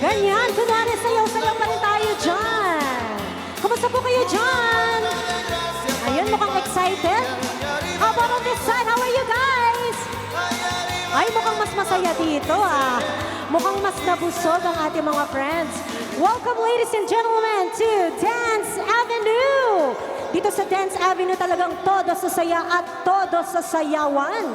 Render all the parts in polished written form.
Ganyan, kunwari sayaw-sayaw pa rin tayo dyan. Kumusta po kayo dyan? Ayun, mukhang excited. How about on this side? How are you guys? Ay, mukhang mas masaya dito ah. Mukhang mas nabusog ang ating mga friends. Welcome ladies and gentlemen to Dance Avenue. Dito sa Dance Avenue talagang todo sa saya at todo sa sayawan.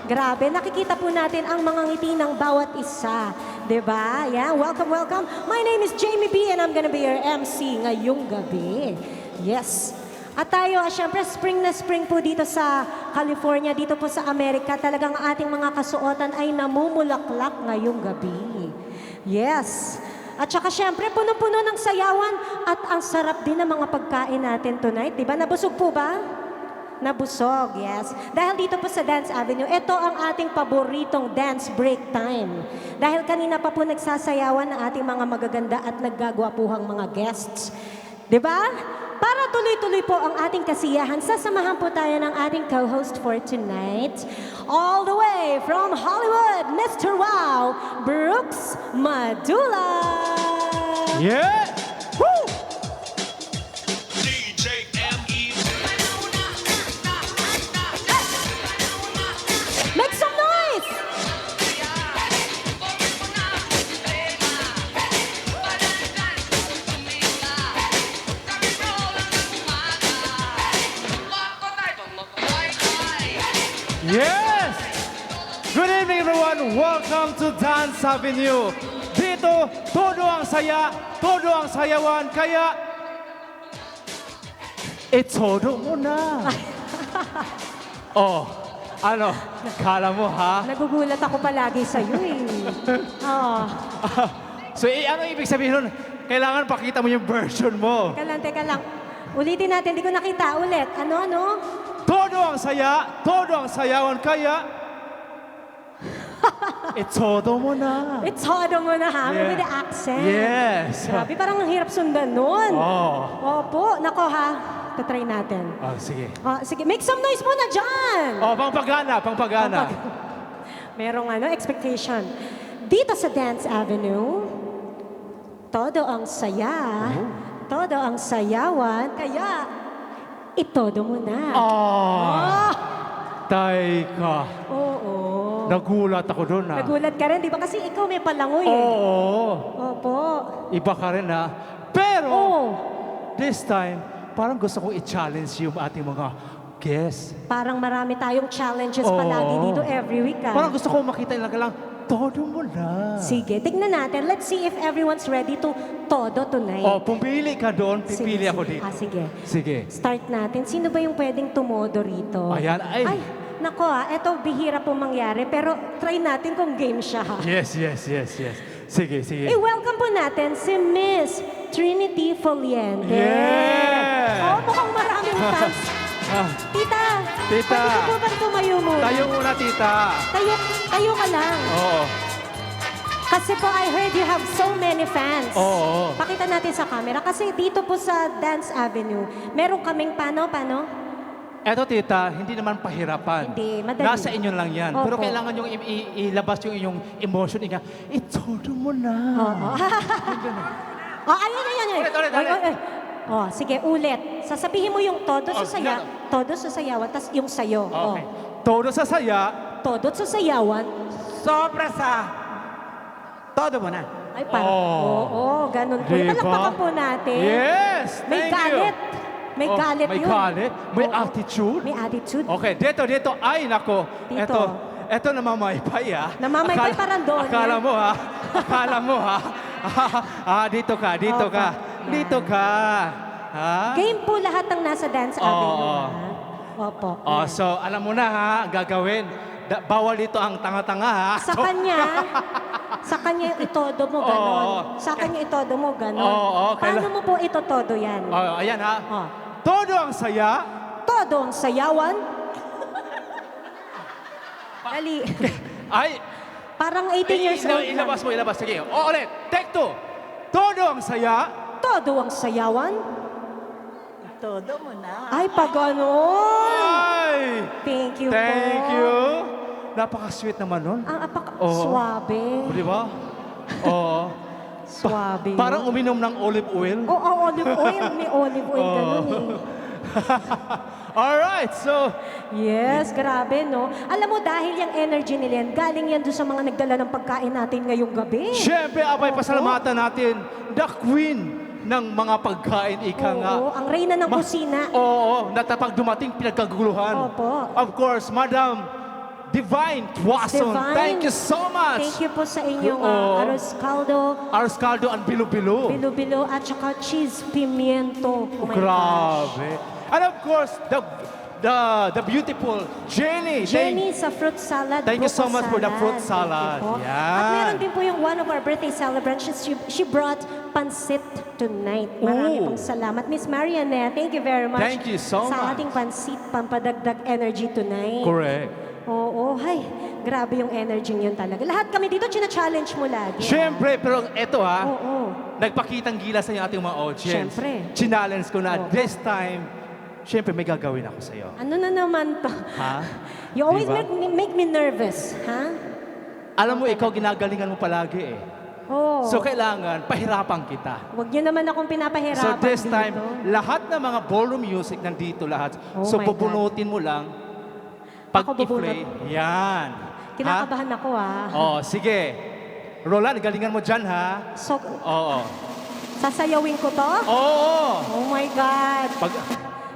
Grabe, nakikita po natin ang mga ngiti ng bawat isa. Diba? Yeah, welcome, welcome. My name is Jamie B and I'm gonna be your MC ngayong gabi. Yes. At tayo, syempre, spring na spring po dito sa California, dito po sa Amerika. Talagang ating mga kasuotan ay namumulaklak ngayong gabi. Yes. At saka syempre, puno-puno ng sayawan at ang sarap din ng mga pagkain natin tonight. Diba? Nabusog po ba? Nabusog, yes. Dahil dito po sa Dance Avenue, ito ang ating paboritong dance break time. Dahil kanina pa po nagsasayawan ang ating mga magaganda at naggagwapuhang mga guests. Diba? Para tuloy-tuloy po ang ating kasiyahan, sasamahan po tayo ng ating co-host for tonight. All the way from Hollywood, Mr. Wow, Brooks Madula. Yeah! Woo! DJ M.E. Make some noise! Yes! Good evening everyone! Welcome to Dance Avenue. Dito, todo ang saya, todo ang sayawan, kaya itodo mo na. Oh, ano, kala mo ha? Nagugulat ako palagi sa'yo eh. Oh. So, ano ibig sabihin nun? Kailangan pakita mo yung version mo. Teka lang. Ulitin natin, di ko nakita ulit. Ano? Todo ang saya, todo ang sayawan, kaya itodo mo na. It's todo mo na ha, Yeah. with the accent. Yes. Grabe, parang ang hirap sundan nun. Oh. Opo, nako ha. Tatry natin. Oh, sige. Sige, make some noise muna dyan. Oh, pangpagana, pangpagana. Merong expectation. Dito sa Dance Avenue, todo ang saya, todo ang sayawan, kaya itodo mo na. Oh, teka. Oo. Nagulat ako doon ha. Nagulat ka rin, di ba? Kasi ikaw may palangoy eh. Oo. Opo. Iba ka rin ha. Pero, Oo. this time, parang gusto kong i-challenge yung ating mga guests. Parang marami tayong challenges Oo. palagi dito every week ah. Parang gusto kong makita nila lang, todo mo na. Sige, tignan natin. Let's see if everyone's ready to todo tonight. Oh, pumili ka doon, pipili ako dito. Sige. Sige. Start natin. Sino ba yung pwedeng tumodo rito? Ayan, ay. Nako eto bihira po mangyari. Pero try natin kung game siya ha. Yes. Sige. I-welcome po natin si Miss Trinity Foliente. Yeah! Oh, mukhang maraming fans. Tita, Tita. pwede ka po ba tumayo muna? Tayo muna, tita. Tayo ka lang. Oo. Kasi po, I heard you have so many fans. Oo. Pakita natin sa camera. Kasi dito po sa Dance Avenue, meron kaming paano? Eto, tita, hindi naman pahirapan. Hindi, madali. Nasa inyo lang yan. Pero Opo. kailangan yung ilabas yung inyong emotion. Itodo mo na. Oo. Ayun. Ulit. Oh, sige, ulit. Sasabihin mo yung todo sa saya, ganun. todo sa sayawan, tas yung sayo. Okay. Todo sa saya. Todo sa sayawan. Sobra sa todo mo na. Ay, parang, Oh. oo, ganun po. Diba? Palakpakan po natin. Yes! May Thank galit. you. May Oh, galit may yun. galit? May Oo. attitude? May attitude. Okay, dito. Ay, nako. Dito. Eto namamaypay ha. Namamaypay parang doon, Akala yan. mo ha. Akala mo ha. Dito ka. Opo. Yan. Dito ka. Ha? Game po lahat ng nasa Dance Avenue. Oo. ha? Opo. Oh, so alam mo na ha, gagawin. Bawal dito ang tanga-tanga ha. Sa kanya yung itodo mo ganon. Oo. Sa kanya itodo mo ganon. Oo, Paano mo po itotodo yan? Oh, ayan ha. Oh. Todo ang saya. Todo ang sayawan. Dali. Ay, Parang 18 years old. lang. ilabas. Sige. O, ulit. Take two. Todo ang saya. Todo ang sayawan. Todo mo na. Ay, pag ganon. Ay! Thank you Thank po. you. Napaka-sweet naman nun. Ang Oo. suabe. Di ba? Oo. Swabe. Parang uminom ng olive oil. Oo, olive oil. May olive oil ganun eh. Alright, so Yes, grabe, no? Alam mo, dahil yung energy nila yan, galing yan doon sa mga nagdala ng pagkain natin ngayong gabi. syempre, abay, Opo. pasalamatan natin the queen ng mga pagkain, ika nga. Oo, ang reyna ng kusina. Oo, natapag dumating pinagkaguluhan. Opo. Of course, Madam Divine Tuason. Divine. Thank you so much. Thank you po sa inyong Oo. arroz caldo, Arroz caldo and bilo-bilo. bilo-bilo, at saka cheese pimiento. Oh my gosh. Grabe. And of course, the beautiful Jenny. Jenny sa fruit salad. Thank you buko so much for the fruit Thank salad. you po. Yan. At meron din po yung one of our birthday celebrants. She brought pansit tonight. Marami Ooh. pong salamat. Miss Marianne, thank you very much. Thank you so sa much. ating pansit, pampadagdag energy tonight. Correct. Oo, hay. Grabe yung energy yun talaga. Lahat kami dito, china-challenge mo lagi. Siyempre, pero eto ha, Oo. nagpakitang gila sa ating mga audience. Siyempre. Challenge ko na Oo. this time, siyempre may gagawin ako sa'yo. Ano na naman to? Ha? You always Diba? make me nervous, ha? Alam mo, ikaw ginagalingan mo palagi eh. Oo. So kailangan, pahirapan kita. Huwag niyo naman akong pinapahirapan So this dito. time, lahat ng mga ballroom music nandito lahat. Oh So my God. bubunutin mo lang. Pag Ako bubunot? i-play, yan. Kinakabahan ako, ah. Oh, sige. Roland, galingan mo dyan, ha? So, Oo. sasayawin ko to? Oo. Oh my God. Pag,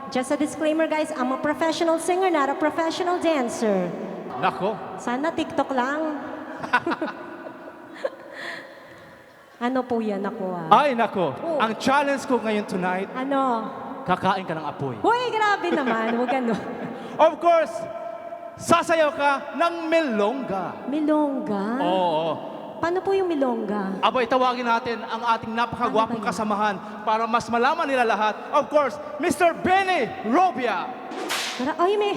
Just a disclaimer, guys. I'm a professional singer, not a professional dancer. nako. Sana TikTok lang. Ano po yan ako, ah? Ay, nako. Oh. Ang challenge ko ngayon tonight, Ano? kakain ka ng apoy. Hoy, grabe naman. Huwag ano. Of course, sasayaw ka ng melonga. Milongga? Oo. Paano po yung milongga? Abay, tawagin natin ang ating napakagwapong Ano ba yun? kasamahan para mas malaman nila lahat. Of course, Mr. Benny Robia. Ay, may...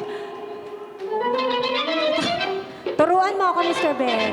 Turuan mo ako, Mr. Ben.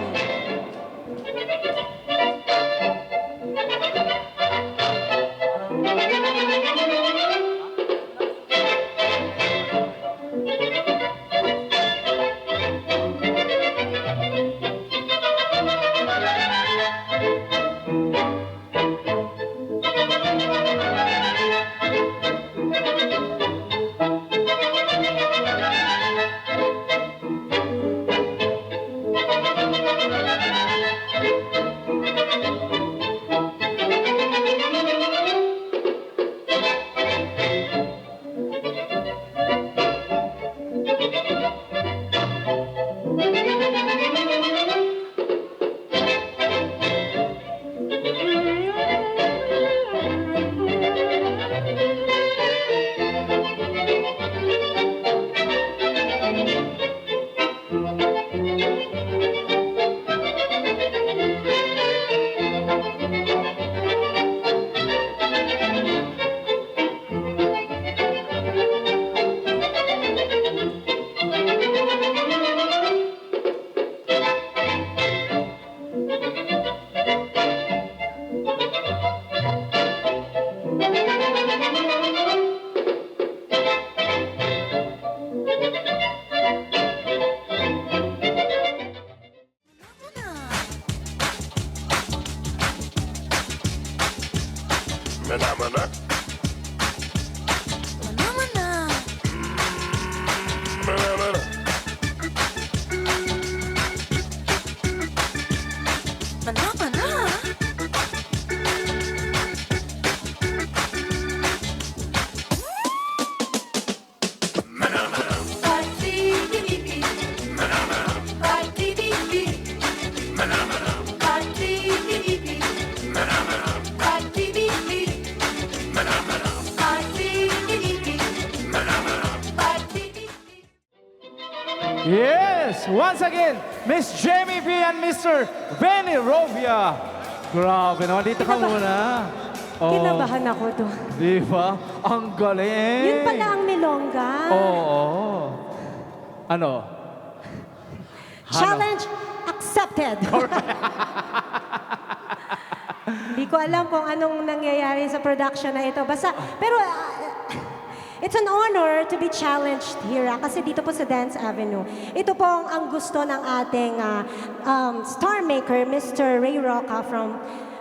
Phenomena. Phenomena. Phenomena. Phenomena. Party-di-di-di. Party-di-di-di. Party-di-di-di. Party-di-di. Party-di-di-di. Party-di-di. Yes! Once again, Miss Jamie V and Mr. Benny Robia. Grabe naman, dito ka muna. Oh, Kinabahan ako doon. di ba? Ang galing. Yun pala ang milongga. Oo. Ano? Challenge accepted. Hindi ko alam kung anong nangyayari sa production na ito. Basta, pero it's an honor to be challenged here. Kasi dito po sa Dance Avenue, ito po ang gusto ng ating star maker, Mr. Ray Roca from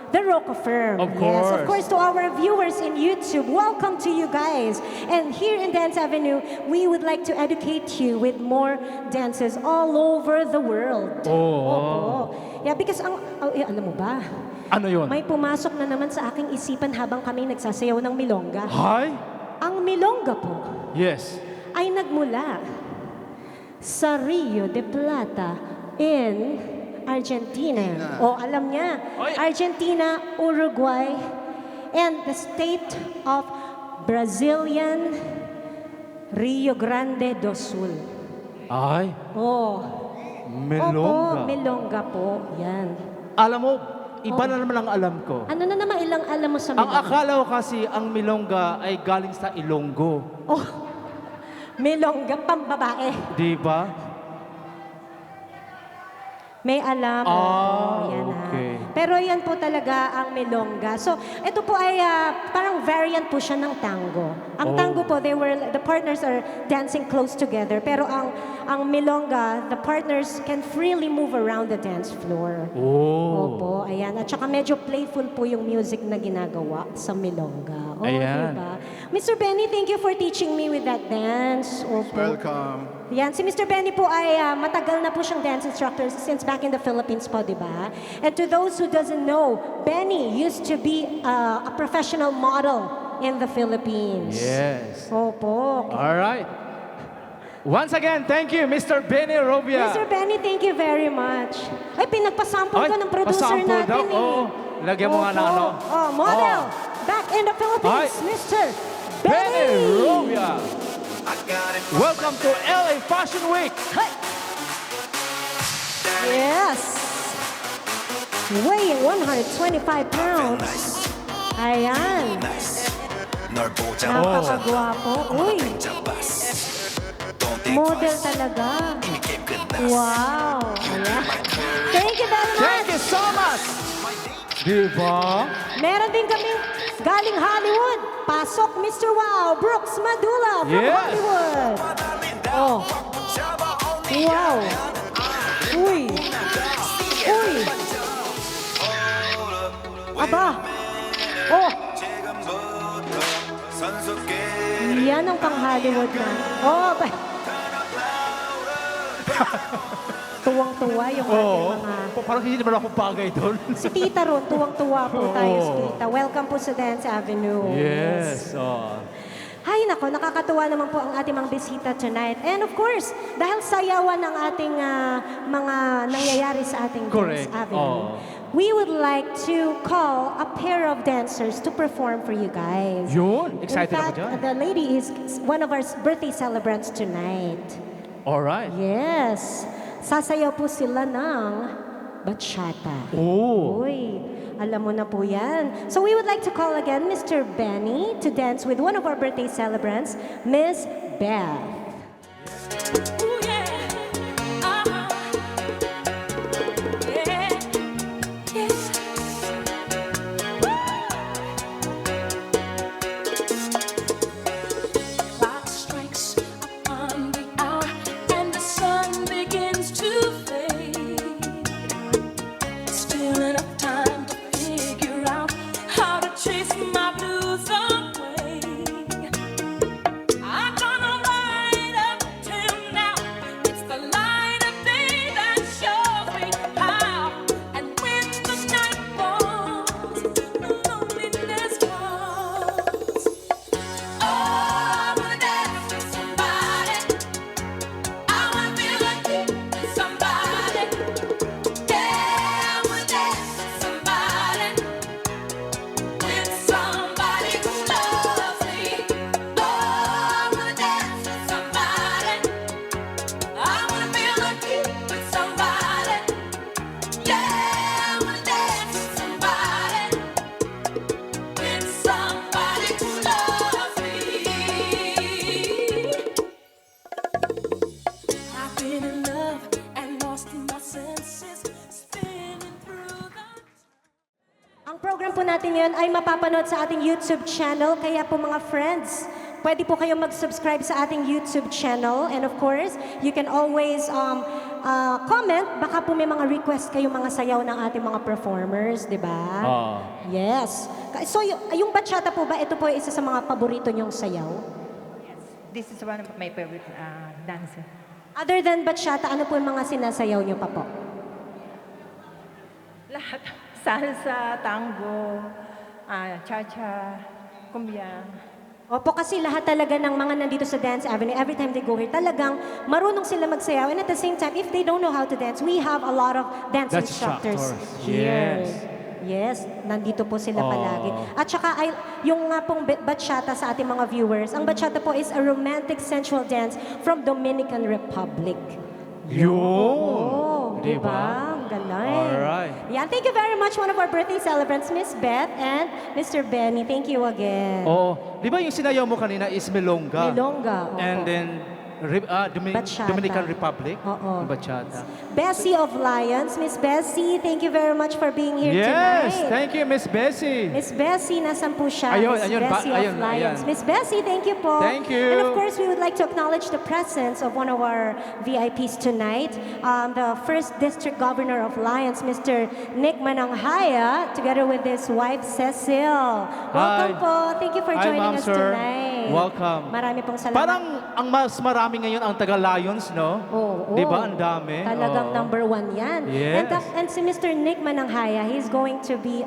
The Roca Firm. Of Yes, of course. course, to our viewers in YouTube, welcome to you guys. And here in Dance Avenue, we would like to educate you with more dances all over the world. Oo. Opo. Yeah, because alam mo ba, Ano yun? may pumasok na naman sa aking isipan habang kami nagsasayaw ng milonga. Hi? Ang milonga po Yes. ay nagmula sa Rio de Plata in Argentina. O alam niya, Oy. Argentina, Uruguay, and the state of Brazilian Rio Grande do Sul. Ay, Oh, melongga. Opo, milonga po. Yan. Alam mo, iba na naman ang alam ko. Ano na naman ilang alam mo sa Ang milonga? akala ko kasi ang milongga ay galing sa Ilonggo. Oh, milonga pambabae. Di ba? May alam. Ah, Opo, yan okay. Pero yan po talaga ang milonga. So, ito po ay parang variant po siya ng tango. Ang Oh. tango po, the partners are dancing close together. Pero ang milonga, the partners can freely move around the dance floor. Oh. Opo, ayan. At saka medyo playful po yung music na ginagawa sa milonga. Oh, Ayan. diba? Mr. Benny, thank you for teaching me with that dance. Opo. Welcome. Yan, si Mr. Benny po ay matagal na po siyang dance instructor since back in the Philippines po, di ba? And to those who doesn't know, Benny used to be a professional model in the Philippines. Yes. Opo. All right. Once again, thank you, Mr. Benny Robia. Mr. Benny, thank you very much. Ay, pinagpasample Ay, ko ng producer pasample natin daw. eh. Oo. Lagyan mo nga ng Opo. ano. Oh, model. Back in the Philippines, Ay. Mr. Benny Benny. Robia. Welcome to LA Fashion Week. Yes. Weighing 125 pounds. Ayan. 널 보자 Napakagwapo. Uy, model talaga. Wow. Ayan. Thank you very Thank much. you so much. Di ba? Meron din kaming galing Hollywood. Pasok, Mr. Wow. Brooks Madula from Yes. Hollywood. Oh. Wow. Uy. Uy. Aba. Oh. Yan ang pang Hollywood na. Oh, tuwang-tuwa yung ating Oo. mga... Parang hindi naman ako bagay doon. Si Tita ron, tuwang-tuwa po tayo si Oo. Tita. Welcome po sa Dance Avenue. Yes. Oh. Hay nako, nakakatuwa naman po ang ating mga bisita tonight. And of course, dahil sayawan ng ating mga nangyayari sa ating Correct. Dance Avenue, Oo. we would like to call a pair of dancers to perform for you guys. Yun. Excited In ako fact, dyan. the lady is one of our birthday celebrants tonight. All right. Yes. Sasayaw po sila ng bachata. Oh. Uy, alam mo na po yan. So we would like to call again Mr. Benny to dance with one of our birthday celebrants, Miss Beth. Ooh, yeah. Uh-huh. Yeah. Yes. Clock strikes upon the hour, and the sun begins to fade. Still enough time to figure out how to chase my blues away. I'm gonna ride up till now. It's the light of day that shows me how. And when the night falls, the loneliness comes. Oh, I wanna dance with somebody. I wanna feel like somebody. Yeah, I wanna dance with somebody. With somebody who loves me. Oh, I wanna dance with somebody. I wanna feel like with somebody. Yeah, I wanna dance with somebody. With somebody who loves me. I've been in love and lost my senses, spinning through the. Ang program po natin ngayon ay mapapanood sa ating YouTube channel. Kaya po mga friends, pwede po kayong mag-subscribe sa ating YouTube channel. And of course, you can always comment, baka po may mga request kayo mga sayaw ng ating mga performers, di ba? Oo. Yes. So, yung bachata po ba, ito po ay isa sa mga paborito niyong sayaw? This is one of my favorite dancer. Other than bachata, ano po yung mga sinasayaw niyo pa po? Lahat. Salsa, tango, cha-cha, cumbia. Opo, kasi lahat talaga ng mga nandito sa Dance Avenue, every time they go here, talagang marunong sila magsayaw. And at the same time, if they don't know how to dance, we have a lot of dance Dance instructors instructors. here. Yes. Yes, nandito po sila Oh. palagi. At saka, yung nga pong bachata sa ating mga viewers, ang bachata po is a romantic sensual dance from Dominican Republic. Yun! Oh, Di di ba? ba? Ang galing. Alright. Yeah, thank you very much, one of our birthday celebrants, Miss Beth and Mr. Benny. Thank you again. Oo. Di ba yung sinayaw mo kanina is Milonga? Milonga, opo. And then, Bachata. Dominican Republic? Oo. Bachata. Bessie of Lions. Miss Bessie, thank you very much for being here Yes! tonight. Thank you, Miss Bessie. Miss Bessie, nasan po siya? Ayun, Miss ayun, Bessie ayun, of Lions. ayan. Miss Bessie, thank you po. Thank you. And of course, we would like to acknowledge the presence of one of our VIPs tonight, the first district governor of Lions, Mr. Nick Mananghaya, together with his wife, Cecil. Welcome Hi. po. Thank you for Hi, joining ma'am, us sir. tonight. Welcome. Marami pong salamat. Parang ang mas marami ngayon ang taga-Lions, no? Oo. Di ba? Ang dami. Talagang Oo. number one yan. Yes. And si Mr. Nick Mananghaya, he's going to be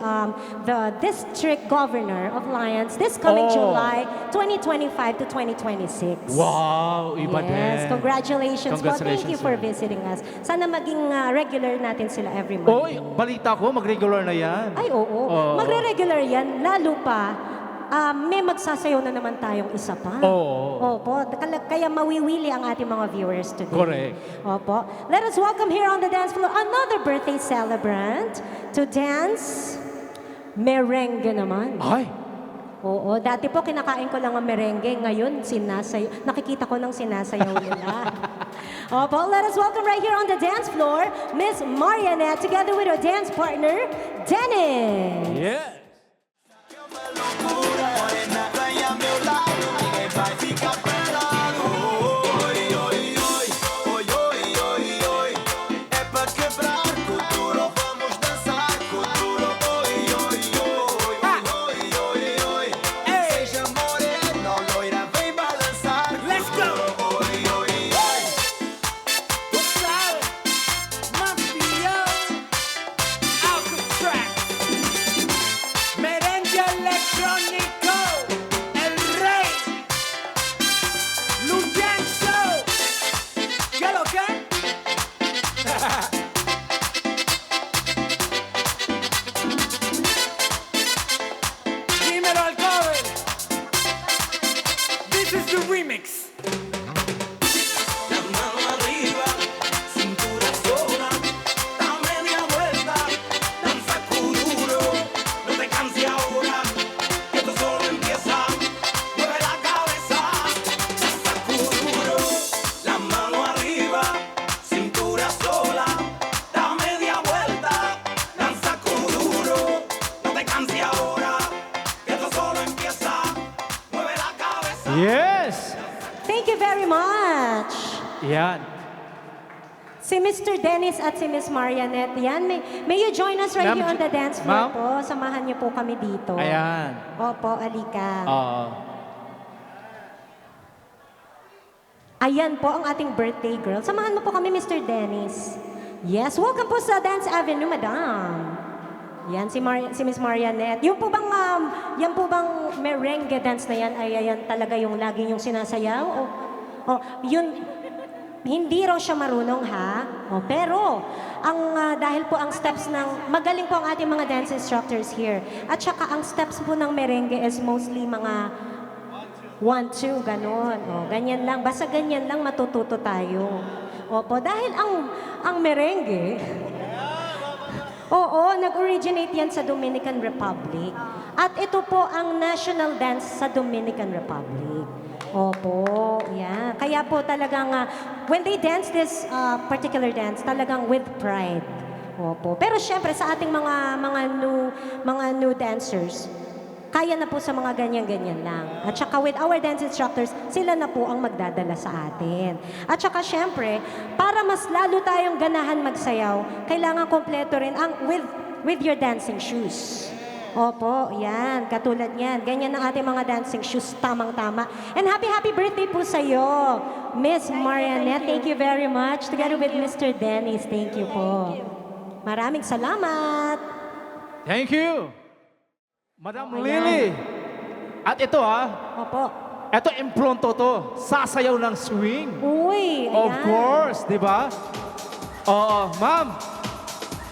the district governor of Lions this coming Oh. July 2025 to 2026. Wow! Iba Yes, din. congratulations po. Thank Congratulations, you for sir. visiting us. Sana maging regular natin sila every month. Oy, balita ko, mag-regular na yan. Ay, oo. Oo. Magre-regular yan, lalo pa, may magsasayaw na naman tayong isa pa. Oo. Opo. Kaya mawiwili ang ating mga viewers today. Correct. Opo. Let us welcome here on the dance floor another birthday celebrant to dance merengue naman. Ay! Oo. Dati po kinakain ko lang ang merengue. Ngayon, nakikita ko ng sinasayaw nila. Opo. Let us welcome right here on the dance floor, Miss Marianette, together with her dance partner, Dennis. Yes! Morena, vem a meu lado, ninguém vai ficar parado. Oi, oi, oi, oi, oi, oi, oi. É pra quebrar com duro, vamos dançar com duro. Oi, oi, oi, oi, oi, oi. Seja morena ou loira, vem balançar. Let's go. Oi, oi, oi. Tu sabes, Mafia, Alcatraz, merengue electrónico, el rey, Luyenzo, ¿qué lo que? Dímelo al cover. This is the remix. La mano arriba, cintura sola, da media vuelta, danza kuduro, no te canses ahora, que esto solo empieza, mueve la cabeza, danza kuduro, la mano arriba, cintura sola, da media vuelta, danza kuduro, no te canses ahora, que esto solo empieza, mueve la cabeza. Yes! Thank you very much. Yan. Si Mr. Dennis at si Miss Marianette, yan. May you join us right Ma'am, here on the dance floor ma'am? po. Samahan niyo po kami dito. Ayan. Opo, alika. Oo. Ayan po ang ating birthday girl. Samahan mo po kami, Mr. Dennis. Yes, welcome po sa Dance Avenue, madam. Yan, si Miss Marianette. Yung po bang, yan po bang merengue dance na yan, ay yan talaga yung lagi yung sinasayaw? Yun, hindi raw siya marunong, ha? Pero, dahil po ang steps ng, magaling po ang ating mga dance instructors here. At saka ang steps po ng merengue is mostly mga 1, 2, ganon. Ganyan lang. Basta ganyan lang matututo tayo. Opo, dahil ang merengue, nag-originate yan sa Dominican Republic. At ito po ang national dance sa Dominican Republic. Opo, yan. Kaya po talagang, when they dance this particular dance, talagang with pride. Opo. Pero syempre, sa ating mga new dancers, kaya na po sa mga ganyan-ganyan lang. At saka with our dance instructors, sila na po ang magdadala sa atin. At saka syempre, para mas lalo tayong ganahan magsayaw, kailangan kompleto rin ang with your dancing shoes. Opo, yan. Katulad yan. Ganyan ang ating mga dancing shoes. Tamang-tama. And happy birthday po sa'yo, Miss Marianette. Thank you very much. Together with Mr. Dennis. Thank you po. Maraming salamat. Thank you. Madam Oh, ayan. Lily. At ito Opo. ito impronto to. Sasayaw ng swing. Uy, ayan. Of course, di ba? Oo, ma'am.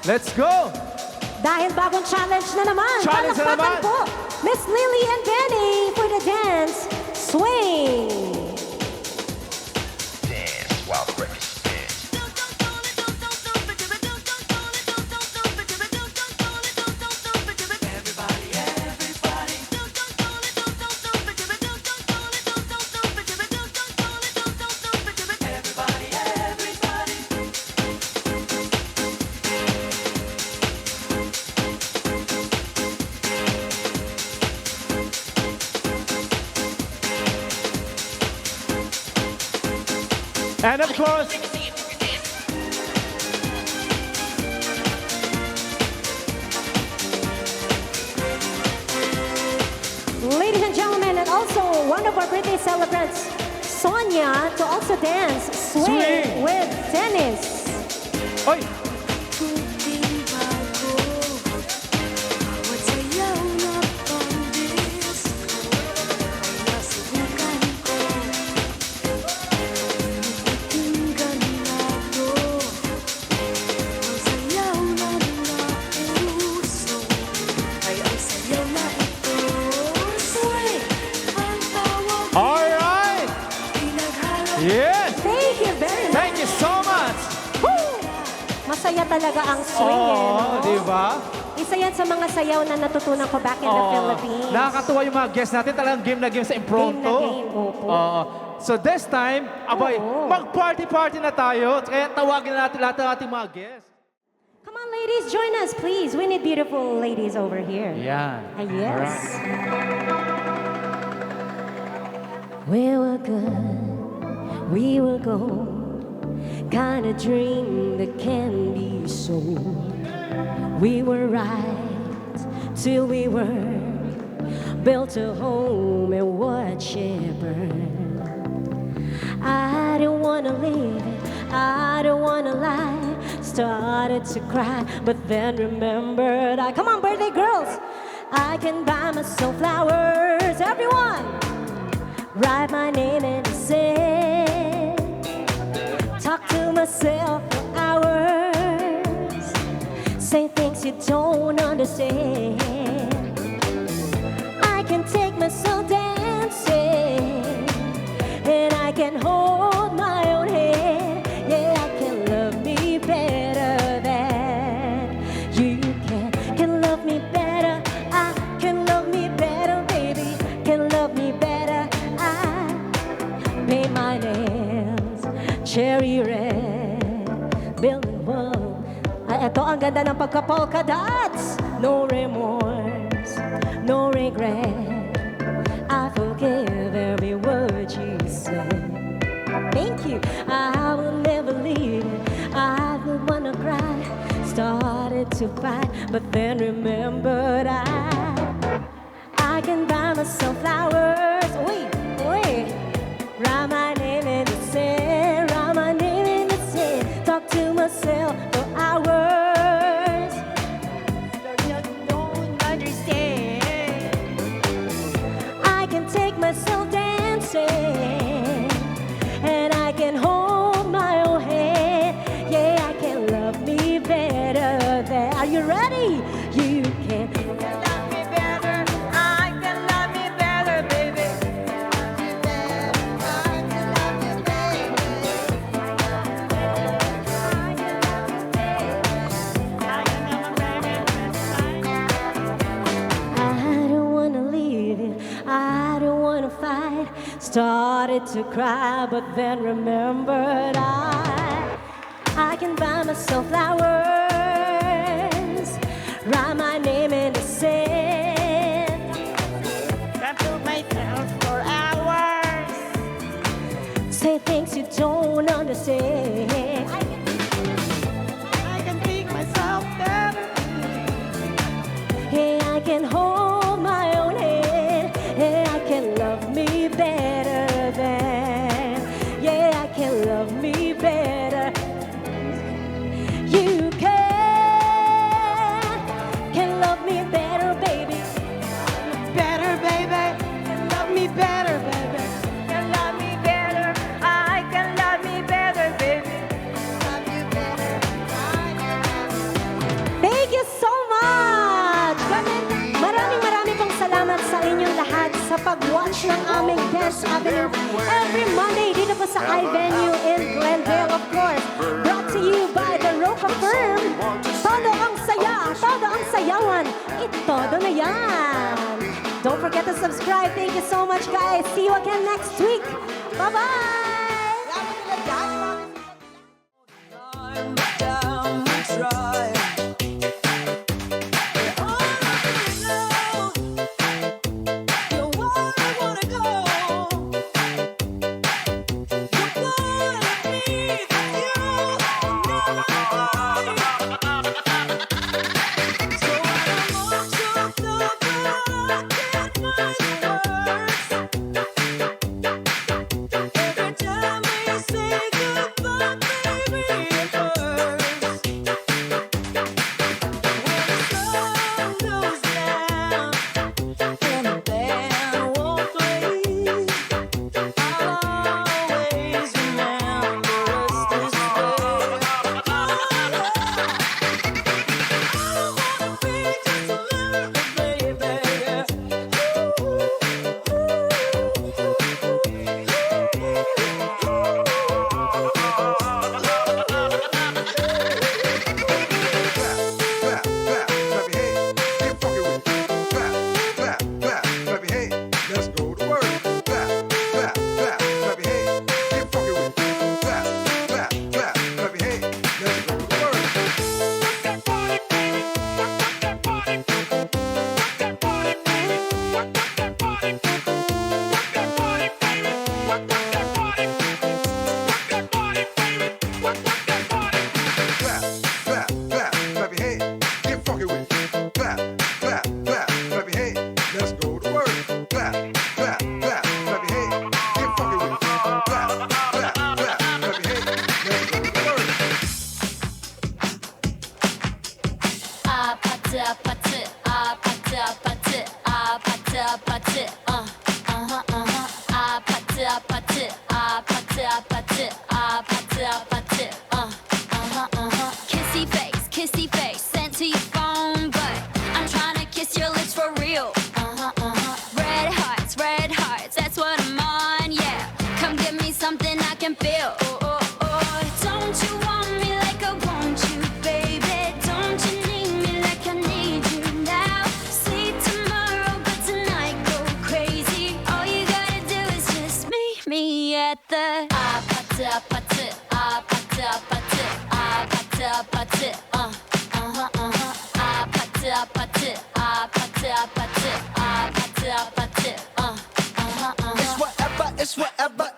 Let's go. Dahil bagong challenge na naman. Challenge na Palakpakan naman. po, Miss Lily and Benny for the dance swing. Dance while the record spins. And of course, Ladies and gentlemen, and also one of our birthday celebrants, Sonia, to also dance swing, Swing. with Dennis. oy, all right. Yes. Thank you very much. Thank you so much. Woo! Masaya talaga ang swing, Oh, di ba? Isa yan sa mga sayaw na natutunan ko back in the Oo. Philippines. Nakakatuwa yung mga guests natin. Talagang game na game sa impronto. Game na game, opo. Oo. So this time, abay, Oo. mag-party-party na tayo. Kaya tawagin na natin lahat ng ating mga guests. Come on, ladies, join us, please. We need beautiful ladies over here. Yan. Ah, yes. We were good, we were gold, kind of dream that can be sold. We were right till we were built a home and watch it burn. I don't wanna live it, I don't wanna lie. Started to cry, but then remembered come on, birthday girls, I can buy myself flowers. Everyone, write my name in the sand. Talk to myself for hours. Say things you don't understand. I can take myself dancing, and I can hold my own hand. Yeah, I can love me better than you can. Can love me better. I can love me better, baby. Can love me better. I paint my nails cherry red, building world. Ito ang ganda ng pagka-polka dots. No remorse, no regret. I forgive every word you said. Thank you. I will never leave. I would wanna cry. Started to fight, but then remembered I can buy myself flowers. Wait, wait. Write my name in the sand. Write my name in the sand. Talk to myself for hours. You don't understand. I can take myself dancing, and I can hold my own hand. Yeah, I can love me better than. Are you ready? You can love me better. I can love me better, baby. I don't wanna leave it. I don't wanna fight. Started to cry, but then remembered I can buy myself flowers. Write my name in the sand. hold my own hand. Yeah, I can love me better than. Yeah, I can love me better. You can love me better, baby. Better, baby. Love me better, baby. Can love me better. I can love me better, baby. Love you better. Thank you so much! Maraming pong salamat sa inyong lahat sa pag-watch ng aming Dance Avenue every Monday dito po sa iVenue in Glendale, of course. Brought to you by the Roca Firm. Todo ang saya, todo ang sayawan, itodo na yan. Don't forget to subscribe. Thank you so much, guys. See you again next week. Bye-bye! Kissy face, sent to your phone, but I'm trying to kiss your lips for real. Red hearts, that's what I'm on, yeah. Come give me something I can feel. Don't you want me like I want you, baby? Don't you need me like I need you now? See tomorrow, but tonight go crazy. All you gotta do is just meet me at the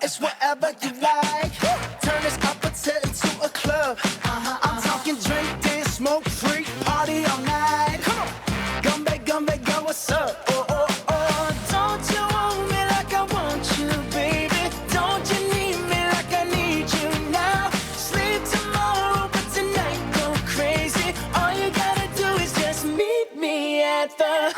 It's whatever you like. Turn this opposite into a club. I'm talking drink, dance, smoke, freak, party all night. Come on, gumbe, go, what's up? Don't you want me like I want you, baby? Don't you need me like I need you now? Sleep tomorrow, but tonight go crazy. All you gotta do is just meet me at the